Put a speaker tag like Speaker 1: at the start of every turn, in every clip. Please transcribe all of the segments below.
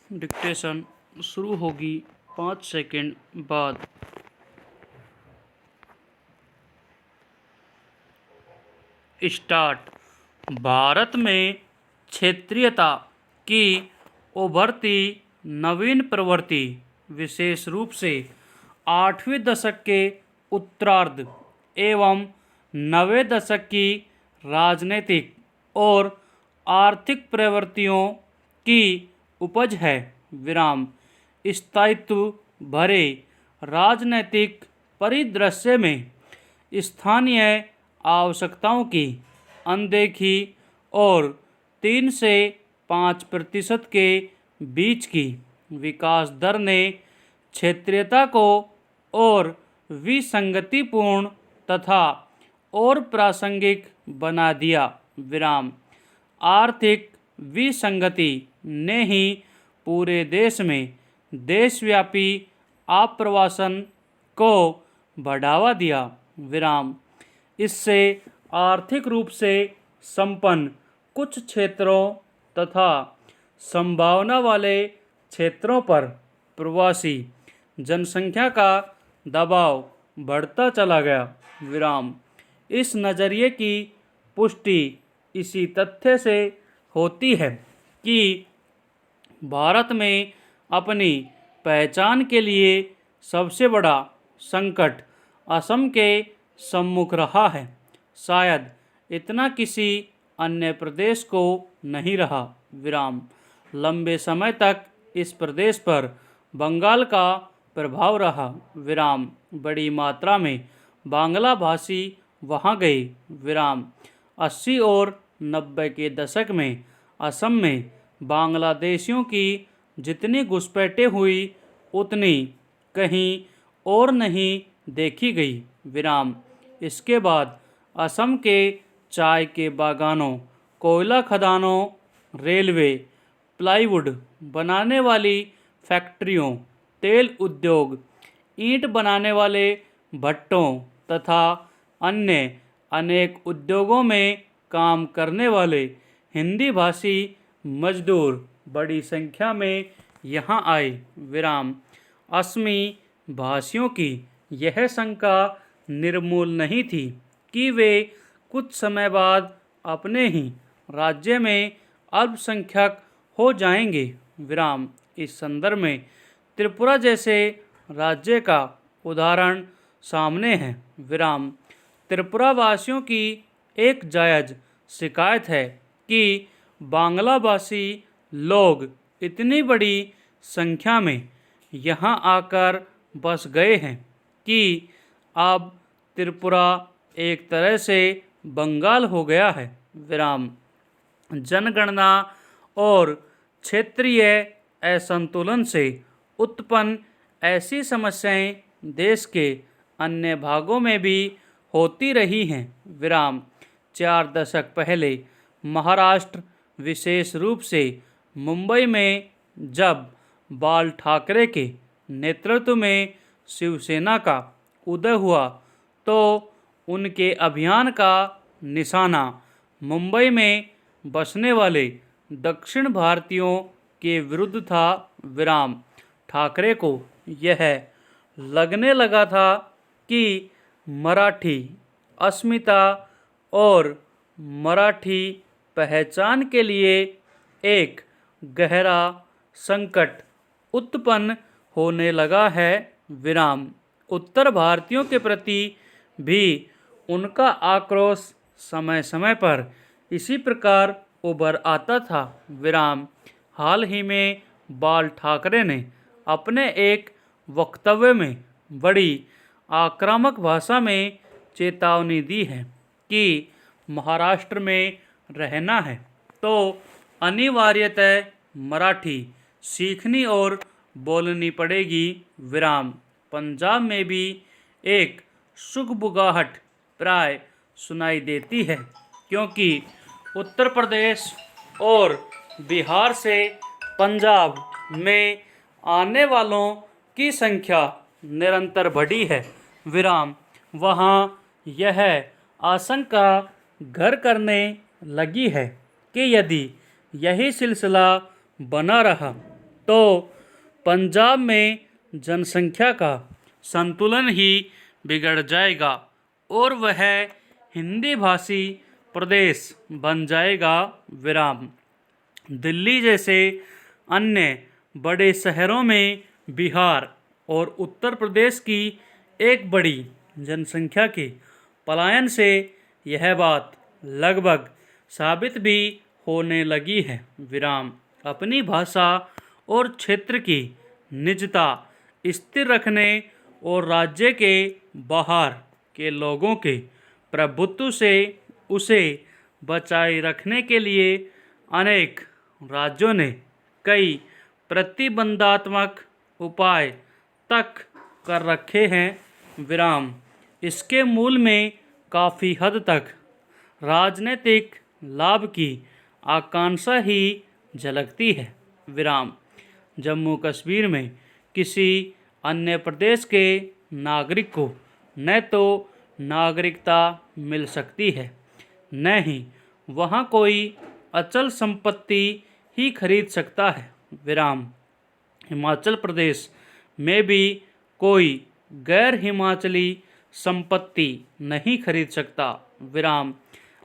Speaker 1: Dictation शुरू होगी 5 second बाद। स्टार्ट। भारत में क्षेत्रीयता की उभरती नवीन प्रवृत्ति विशेष रूप से 8वें दशक के उत्तरार्ध एवं 9वें दशक की राजनीतिक और आर्थिक प्रवृत्तियों की उपज है। स्थायित्व भरे राजनीतिक परिदृश्य में स्थानीय आवश्यकताओं की अनदेखी और 3 से 5% के बीच की विकास दर ने क्षेत्रीयता को और विसंगतिपूर्ण तथा और प्रासंगिक बना दिया। आर्थिक विसंगति ने ही पूरे देश में देशव्यापी आप्रवासन को बढ़ावा दिया। इससे आर्थिक रूप से संपन्न कुछ क्षेत्रों तथा संभावना वाले क्षेत्रों पर प्रवासी जनसंख्या का दबाव बढ़ता चला गया। इस नज़रिए की पुष्टि इसी तथ्य से होती है कि भारत में अपनी पहचान के लिए सबसे बड़ा संकट असम के सम्मुख रहा है। शायद इतना किसी अन्य प्रदेश को नहीं रहा। लंबे समय तक इस प्रदेश पर बंगाल का प्रभाव रहा। बड़ी मात्रा में बांग्ला भाषी वहाँ गए। 80 और 90 के दशक में असम में बांग्लादेशियों की जितनी घुसपैठें हुई उतनी कहीं और नहीं देखी गई। इसके बाद असम के चाय के बागानों, कोयला खदानों, रेलवे, प्लाईवुड बनाने वाली फैक्ट्रियों, तेल उद्योग, ईंट बनाने वाले भट्टों तथा अन्य अनेक उद्योगों में काम करने वाले हिंदी भाषी मजदूर बड़ी संख्या में यहाँ आए। असमी भाषियों की यह शंका निर्मूल नहीं थी कि वे कुछ समय बाद अपने ही राज्य में अल्पसंख्यक हो जाएंगे। इस संदर्भ में त्रिपुरा जैसे राज्य का उदाहरण सामने है। त्रिपुरा वासियों की एक जायज़ शिकायत है कि बांग्ला भाषी लोग इतनी बड़ी संख्या में यहाँ आकर बस गए हैं कि अब त्रिपुरा एक तरह से बंगाल हो गया है। जनगणना और क्षेत्रीय असंतुलन से उत्पन्न ऐसी समस्याएं देश के अन्य भागों में भी होती रही हैं। 4 दशक पहले महाराष्ट्र, विशेष रूप से मुंबई में जब बाल ठाकरे के नेतृत्व में शिवसेना का उदय हुआ तो उनके अभियान का निशाना मुंबई में बसने वाले दक्षिण भारतीयों के विरुद्ध था। ठाकरे को यह लगने लगा था कि मराठी अस्मिता और मराठी पहचान के लिए एक गहरा संकट उत्पन्न होने लगा है। उत्तर भारतीयों के प्रति भी उनका आक्रोश समय समय पर इसी प्रकार उभर आता था। हाल ही में बाल ठाकरे ने अपने एक वक्तव्य में बड़ी आक्रामक भाषा में चेतावनी दी है कि महाराष्ट्र में रहना है तो अनिवार्यतः मराठी सीखनी और बोलनी पड़ेगी। पंजाब में भी एक सुगबुगाहट प्राय सुनाई देती है क्योंकि उत्तर प्रदेश और बिहार से पंजाब में आने वालों की संख्या निरंतर बढ़ी है। वहाँ यह आशंका घर करने लगी है कि यदि यही सिलसिला बना रहा तो पंजाब में जनसंख्या का संतुलन ही बिगड़ जाएगा और वह हिंदी भाषी प्रदेश बन जाएगा। विराम। दिल्ली जैसे अन्य बड़े शहरों में बिहार और उत्तर प्रदेश की एक बड़ी जनसंख्या के पलायन से यह बात लगभग साबित भी होने लगी है। विराम। अपनी भाषा और क्षेत्र की निजता स्थिर रखने और राज्य के बाहर के लोगों के प्रभुत्व से उसे बचाए रखने के लिए अनेक राज्यों ने कई प्रतिबंधात्मक उपाय तक कर रखे हैं। विराम। इसके मूल में काफ़ी हद तक राजनीतिक लाभ की आकांक्षा ही झलकती है। विराम। जम्मू कश्मीर में किसी अन्य प्रदेश के नागरिक को न तो नागरिकता मिल सकती है, न ही वहाँ कोई अचल संपत्ति ही खरीद सकता है। विराम। हिमाचल प्रदेश में भी कोई गैर हिमाचली संपत्ति नहीं खरीद सकता। विराम।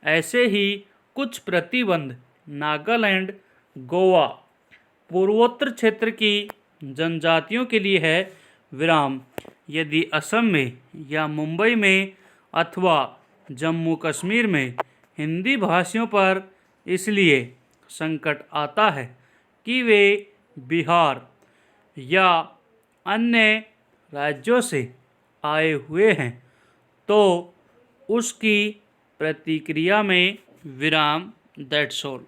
Speaker 1: ऐसे ही कुछ प्रतिबंध नागालैंड, गोवा, पूर्वोत्तर क्षेत्र की जनजातियों के लिए है। विराम। यदि असम में या मुंबई में अथवा जम्मू कश्मीर में हिंदी भाषियों पर इसलिए संकट आता है कि वे बिहार या अन्य राज्यों से आए हुए हैं, तो उसकी प्रतिक्रिया में विराम। That's all.